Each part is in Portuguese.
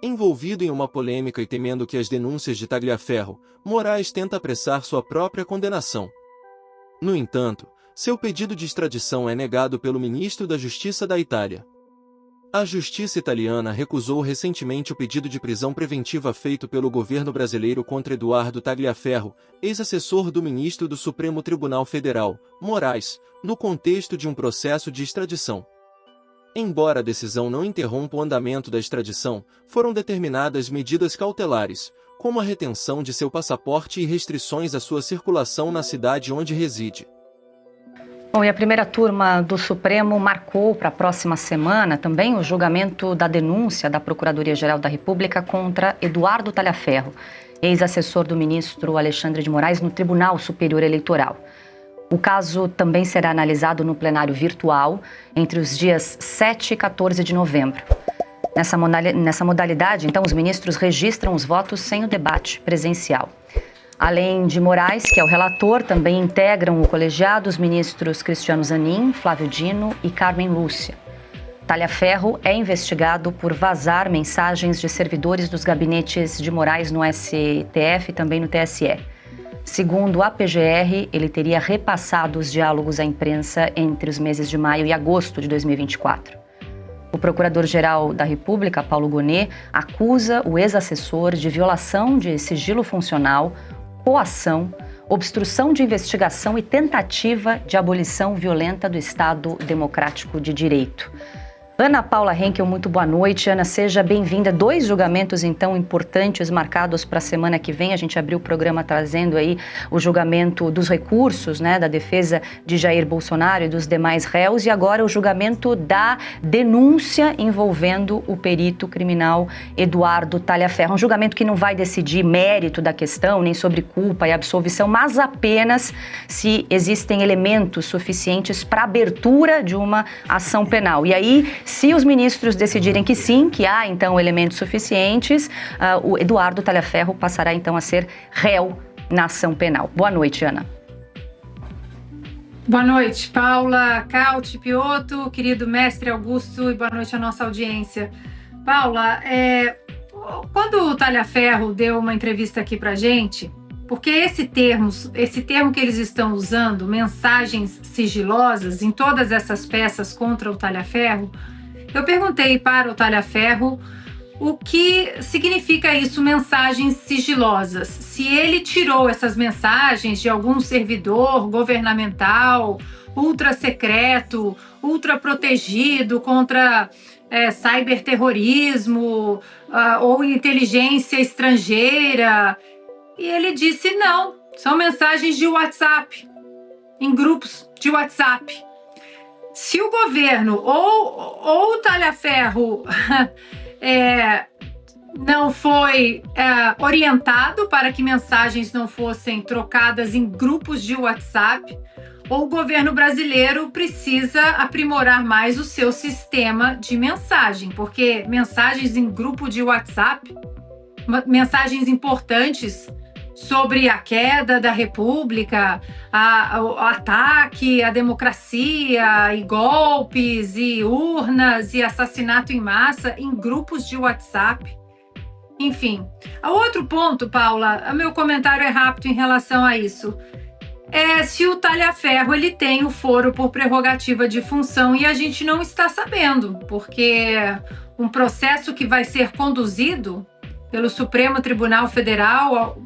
Envolvido em uma polêmica e temendo que as denúncias de Tagliaferro, Moraes tenta apressar sua própria condenação. No entanto, seu pedido de extradição é negado pelo ministro da Justiça da Itália. A justiça italiana recusou recentemente o pedido de prisão preventiva feito pelo governo brasileiro contra Eduardo Tagliaferro, ex-assessor do ministro do Supremo Tribunal Federal, Moraes, no contexto de um processo de extradição. Embora a decisão não interrompa o andamento da extradição, foram determinadas medidas cautelares, como a retenção de seu passaporte e restrições à sua circulação na cidade onde reside. Bom, e a primeira turma do Supremo marcou para a próxima semana também o julgamento da denúncia da Procuradoria-Geral da República contra Eduardo Tagliaferro, ex-assessor do ministro Alexandre de Moraes no Tribunal Superior Eleitoral. O caso também será analisado no plenário virtual entre os dias 7 e 14 de novembro. Nessa modalidade, então, os ministros registram os votos sem o debate presencial. Além de Moraes, que é o relator, também integram o colegiado os ministros Cristiano Zanin, Flávio Dino e Carmen Lúcia. Tagliaferro é investigado por vazar mensagens de servidores dos gabinetes de Moraes no STF e também no TSE. Segundo a PGR, ele teria repassado os diálogos à imprensa entre os meses de maio e agosto de 2024. O Procurador-Geral da República, Paulo Gonet, acusa o ex-assessor de violação de sigilo funcional, coação, obstrução de investigação e tentativa de abolição violenta do Estado Democrático de Direito. Ana Paula Henkel, muito boa noite. Ana, seja bem-vinda. 2 julgamentos, então, importantes marcados para a semana que vem. A gente abriu o programa trazendo aí o julgamento dos recursos, né, da defesa de Jair Bolsonaro e dos demais réus, e agora o julgamento da denúncia envolvendo o perito criminal Eduardo Tagliaferro. Um julgamento que não vai decidir mérito da questão, nem sobre culpa e absolvição, mas apenas se existem elementos suficientes para abertura de uma ação penal. E aí, se os ministros decidirem que sim, que há então elementos suficientes, o Eduardo Tagliaferro passará então a ser réu na ação penal. Boa noite, Ana. Boa noite, Paula, Cauti, Piotto, querido mestre Augusto, e boa noite à nossa audiência. Paula, quando o Tagliaferro deu uma entrevista aqui pra gente, porque esse termo que eles estão usando, mensagens sigilosas, em todas essas peças contra o Tagliaferro, eu perguntei para o Tagliaferro o que significa isso, mensagens sigilosas. Se ele tirou essas mensagens de algum servidor governamental, ultra secreto, ultra protegido contra cyberterrorismo ou inteligência estrangeira. E ele disse não, são mensagens de WhatsApp, em grupos de WhatsApp. Se o governo ou o Tagliaferro não foi orientado para que mensagens não fossem trocadas em grupos de WhatsApp, ou o governo brasileiro precisa aprimorar mais o seu sistema de mensagem, porque mensagens em grupo de WhatsApp, mensagens importantes sobre a queda da República, o ataque à democracia, e golpes, e urnas, e assassinato em massa em grupos de WhatsApp. Enfim, outro ponto, Paula, meu comentário é rápido em relação a isso. Se o Tagliaferro ele tem o foro por prerrogativa de função, e a gente não está sabendo, porque um processo que vai ser conduzido pelo Supremo Tribunal Federal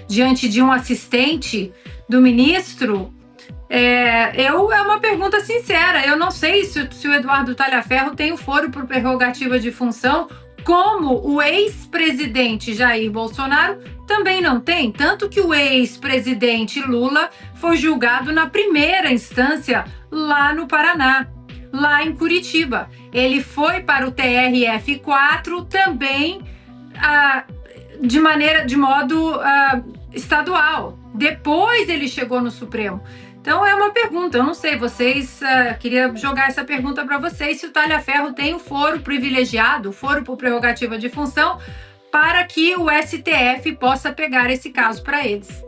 diante de um assistente do ministro, é uma pergunta sincera. Eu não sei se o Eduardo Tagliaferro tem o foro por prerrogativa de função, como o ex-presidente Jair Bolsonaro também não tem, tanto que o ex-presidente Lula foi julgado na primeira instância lá no Paraná, lá em Curitiba. Ele foi para o TRF4 também de modo estadual. Depois ele chegou no Supremo. Então é uma pergunta, eu não sei, queria jogar essa pergunta para vocês, se o Tagliaferro tem o foro privilegiado, o foro por prerrogativa de função, para que o STF possa pegar esse caso para eles.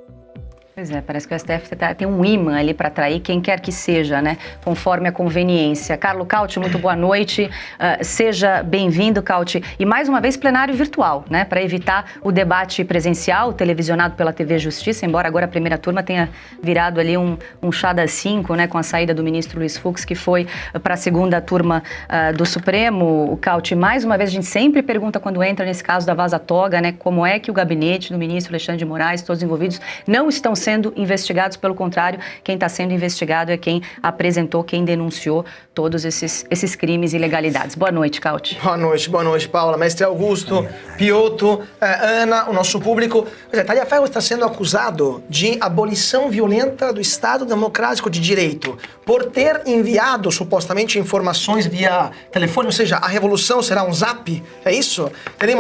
Pois é, parece que o STF tem um imã ali para atrair quem quer que seja, né? Conforme a conveniência. Carlo Cauti, muito boa noite. Seja bem-vindo, Cauti. E mais uma vez, plenário virtual, né? Para evitar o debate presencial, televisionado pela TV Justiça, embora agora a primeira turma tenha virado ali um chá das 5, né? Com a saída do ministro Luiz Fux, que foi para a segunda turma do Supremo. O Cauti, mais uma vez, a gente sempre pergunta quando entra nesse caso da Vaza Toga, né? Como é que o gabinete do ministro Alexandre de Moraes, todos envolvidos, não estão sendo investigados, pelo contrário, quem está sendo investigado é quem apresentou, quem denunciou todos esses crimes e ilegalidades. Boa noite, Cauti. Boa noite, Paula, mestre Augusto, Piotto, Ana, o nosso público. Taliaferro está sendo acusado de abolição violenta do Estado Democrático de Direito por ter enviado supostamente informações via telefone, ou seja, a revolução será um zap, é isso?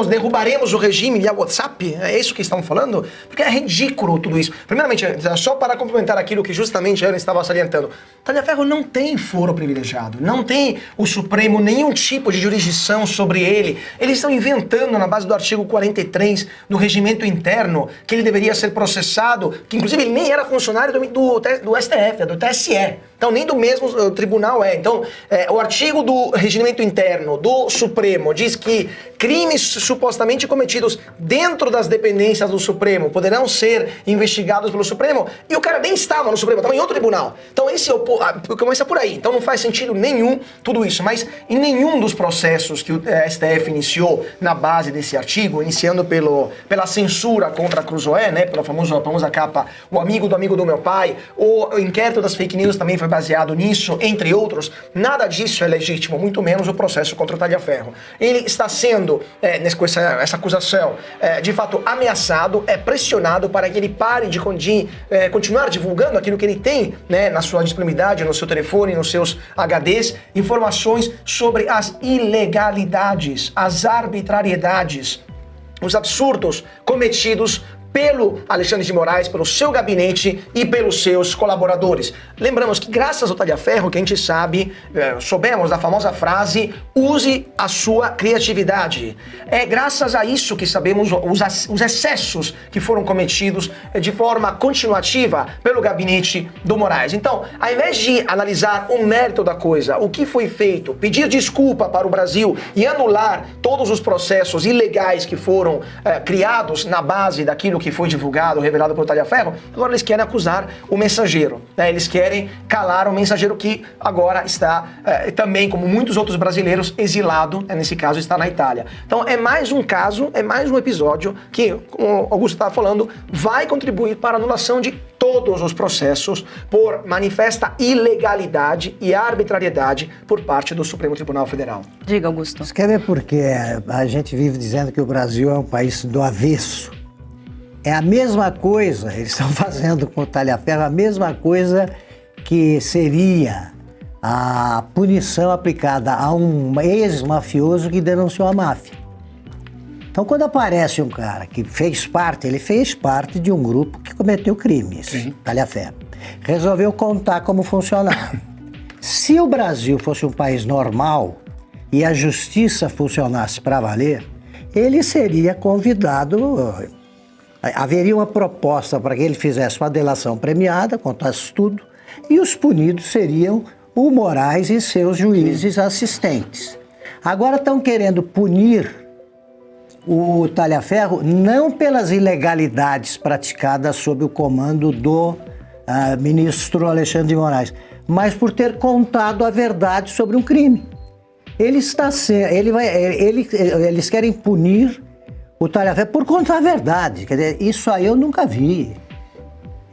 Derrubaremos o regime via WhatsApp, é isso que estão falando? Porque é ridículo tudo isso. Primeiramente, só para complementar aquilo que justamente a Ana estava salientando, Taliaferro não tem foro privilegiado, não tem o Supremo nenhum tipo de jurisdição sobre ele. Eles estão inventando na base do artigo 43 do regimento interno que ele deveria ser processado, que inclusive ele nem era funcionário do STF, do TSE. Então, nem do mesmo tribunal é. Então, o artigo do regimento interno do Supremo diz que crimes supostamente cometidos dentro das dependências do Supremo poderão ser investigados pelo Supremo, e o cara nem estava no Supremo, estava em outro tribunal. Então, começa por aí. Então, não faz sentido nenhum tudo isso. Mas em nenhum dos processos que o STF iniciou na base desse artigo, iniciando pela censura contra a Cruzoé, né, pela famosa capa O Amigo do Meu Pai, o inquérito das fake news também foi baseado nisso, entre outros, nada disso é legítimo, muito menos o processo contra o Taliaferro. Ele está sendo, com essa acusação, de fato ameaçado, pressionado para que ele pare de continuar divulgando aquilo que ele tem, né, na sua disponibilidade, no seu telefone, nos seus HDs, informações sobre as ilegalidades, as arbitrariedades, os absurdos cometidos pelo Alexandre de Moraes, pelo seu gabinete e pelos seus colaboradores. Lembramos que graças ao Taliaferro, que a gente sabe, soubemos da famosa frase, use a sua criatividade. É graças a isso que sabemos os excessos que foram cometidos de forma continuativa pelo gabinete do Moraes. Então, ao invés de analisar o mérito da coisa, o que foi feito, pedir desculpa para o Brasil e anular todos os processos ilegais que foram criados na base daquilo que foi divulgado, revelado pelo Taliaferro, agora eles querem acusar o mensageiro, né? Eles querem calar o mensageiro que agora está também, como muitos outros brasileiros, exilado, nesse caso está na Itália. Então é mais um caso, é mais um episódio que, como o Augusto estava falando, vai contribuir para a anulação de todos os processos por manifesta ilegalidade e arbitrariedade por parte do Supremo Tribunal Federal. Diga, Augusto. Você quer ver porque a gente vive dizendo que o Brasil é um país do avesso. É a mesma coisa, eles estão fazendo com o Taliaferro, a mesma coisa que seria a punição aplicada a um ex-mafioso que denunciou a máfia. Então, quando aparece um cara que ele fez parte de um grupo que cometeu crimes, Taliaferro, resolveu contar como funcionava. Se o Brasil fosse um país normal e a justiça funcionasse para valer, ele seria convidado. Haveria uma proposta para que ele fizesse uma delação premiada, contasse tudo, e os punidos seriam o Moraes e seus juízes assistentes. Agora estão querendo punir o Taliaferro não pelas ilegalidades praticadas sob o comando do ministro Alexandre de Moraes, mas por ter contado a verdade sobre um crime. Eles querem punir o Taliaferro por contar a verdade. Quer dizer, isso aí eu nunca vi.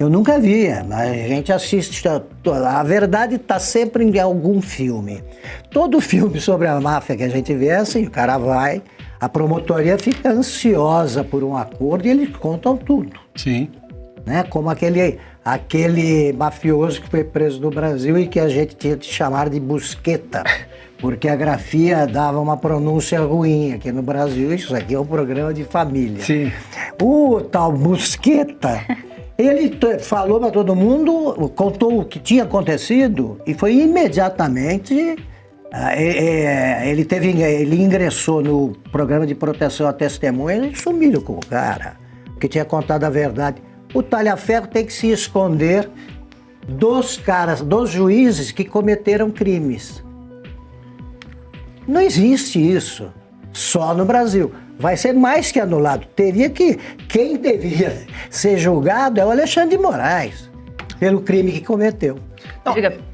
A gente assiste, a verdade está sempre em algum filme. Todo filme sobre a máfia que a gente vê é assim, o cara vai, a promotoria fica ansiosa por um acordo e eles contam tudo. Sim. Né? Como aquele mafioso que foi preso no Brasil e que a gente tinha de chamar de Busqueta, porque a grafia dava uma pronúncia ruim aqui no Brasil. Isso aqui é um programa de família. Sim. O tal Busqueta, ele falou para todo mundo, contou o que tinha acontecido e foi imediatamente... Ele ingressou no programa de proteção à testemunha e sumiram com o cara, que tinha contado a verdade. o talha-ferro tem que se esconder dos juízes que cometeram crimes. Não existe isso, só no Brasil. Vai ser mais que anulado. Quem deveria ser julgado é o Alexandre de Moraes, pelo crime que cometeu.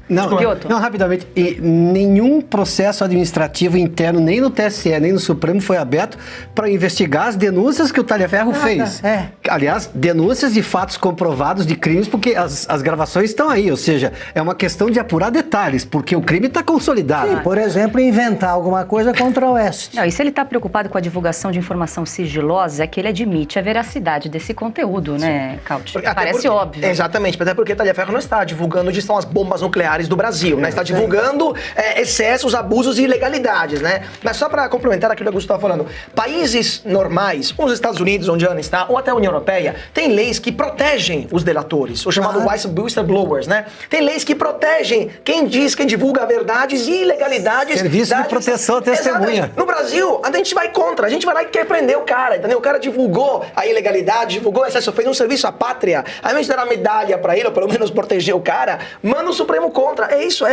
Não, rapidamente. E nenhum processo administrativo interno, nem no TSE, nem no Supremo, foi aberto para investigar as denúncias que o Talhaferro fez. Aliás, denúncias de fatos comprovados de crimes, porque as gravações estão aí. Ou seja, é uma questão de apurar detalhes, porque o crime está consolidado. Sim, por exemplo, inventar alguma coisa contra o Oeste. Não, e se ele está preocupado com a divulgação de informação sigilosa, é que ele admite a veracidade desse conteúdo, né, Cauty? Parece óbvio. Exatamente, até porque Talhaferro não está divulgando onde estão as bombas nucleares do Brasil, né? Está divulgando excessos, abusos e ilegalidades, né? Mas só para complementar aquilo que o Augusto estava falando, países normais, como os Estados Unidos, onde a Ana está, ou até a União Europeia, tem leis que protegem os delatores, o chamado whistleblowers, né? Tem leis que protegem quem divulga verdades e ilegalidades. Serviço de proteção à testemunha. Exatamente. No Brasil, a gente vai contra, a gente vai lá e quer prender o cara, entendeu? O cara divulgou a ilegalidade, divulgou o excesso, fez um serviço à pátria, ao invés de dar a medalha para ele, ou pelo menos proteger o cara, manda o Supremo contra. É isso,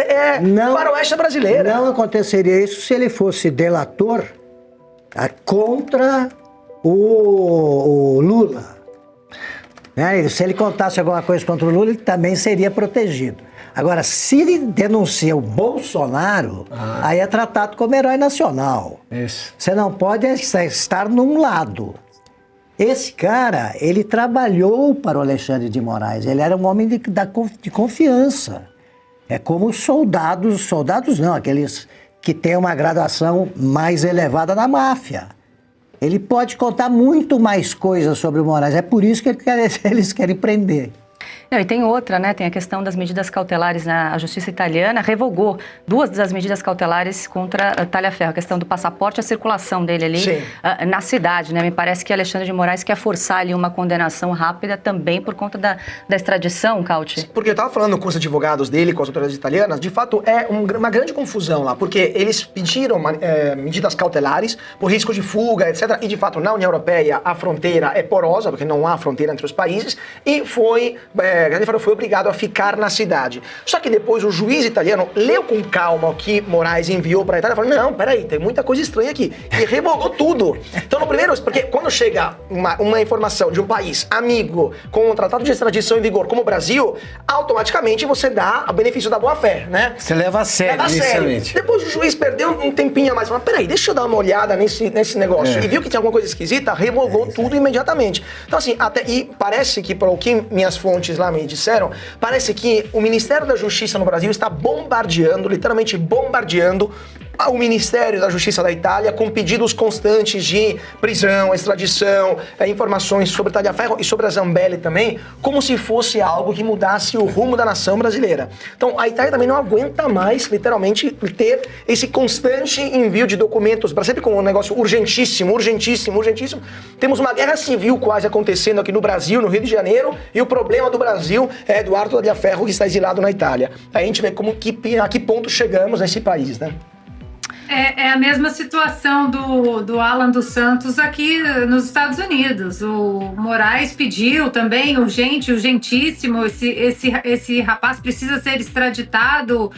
faroeste brasileira. Não aconteceria isso se ele fosse delator contra o Lula. Né? Se ele contasse alguma coisa contra o Lula, ele também seria protegido. Agora, se ele denuncia o Bolsonaro, aí é tratado como herói nacional. Isso. Você não pode estar num lado. Esse cara, ele trabalhou para o Alexandre de Moraes, ele era um homem de confiança. É como os soldados não, aqueles que têm uma graduação mais elevada na máfia. Ele pode contar muito mais coisas sobre o Moraes, é por isso que eles querem prender. Não, e tem outra, né? Tem a questão das medidas cautelares. A justiça italiana revogou 2 das medidas cautelares contra Talhaferro. A questão do passaporte e a circulação dele ali na cidade, né? Me parece que Alexandre de Moraes quer forçar ali uma condenação rápida também por conta da extradição, Cauty. Porque eu estava falando com os advogados dele, com as autoridades italianas, de fato é uma grande confusão lá, porque eles pediram medidas cautelares por risco de fuga, etc. E de fato na União Europeia a fronteira é porosa, porque não há fronteira entre os países, e foi obrigado a ficar na cidade. Só que depois o juiz italiano leu com calma o que Moraes enviou para a Itália e falou, não, peraí, tem muita coisa estranha aqui. E revogou tudo. Então, no primeiro, porque quando chega uma informação de um país amigo com um tratado de extradição em vigor, como o Brasil, automaticamente você dá o benefício da boa-fé, né? Você leva a sério, inicialmente. Depois o juiz perdeu um tempinho a mais, falou, peraí, deixa eu dar uma olhada nesse negócio. E viu que tinha alguma coisa esquisita, revogou tudo imediatamente. Então, assim, e parece que, pelo que minhas fontes lá me disseram, parece que o Ministério da Justiça no Brasil está bombardeando, literalmente bombardeando, o Ministério da Justiça da Itália com pedidos constantes de prisão, extradição, informações sobre Talhaferro e sobre a Zambelli também, como se fosse algo que mudasse o rumo da nação brasileira. Então a Itália também não aguenta mais, literalmente, ter esse constante envio de documentos, para sempre com um negócio urgentíssimo. Temos uma guerra civil quase acontecendo aqui no Brasil, no Rio de Janeiro, e o problema do Brasil é Eduardo Talhaferro, que está exilado na Itália. Aí a gente vê a que ponto chegamos nesse país, né? É a mesma situação do Alan dos Santos aqui nos Estados Unidos. O Moraes pediu também, urgentíssimo, esse rapaz precisa ser extraditado.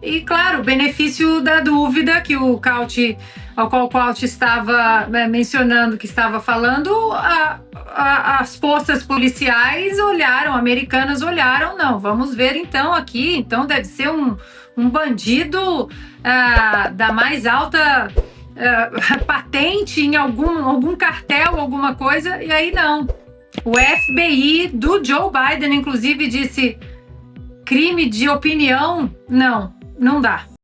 E, claro, o benefício da dúvida que o Cauty, ao qual o Cauty estava mencionando, que estava falando, as forças policiais americanas olharam, não, vamos ver então aqui, então deve ser um bandido da mais alta patente em algum cartel, alguma coisa, e aí não. O FBI do Joe Biden, inclusive, disse crime de opinião, não dá.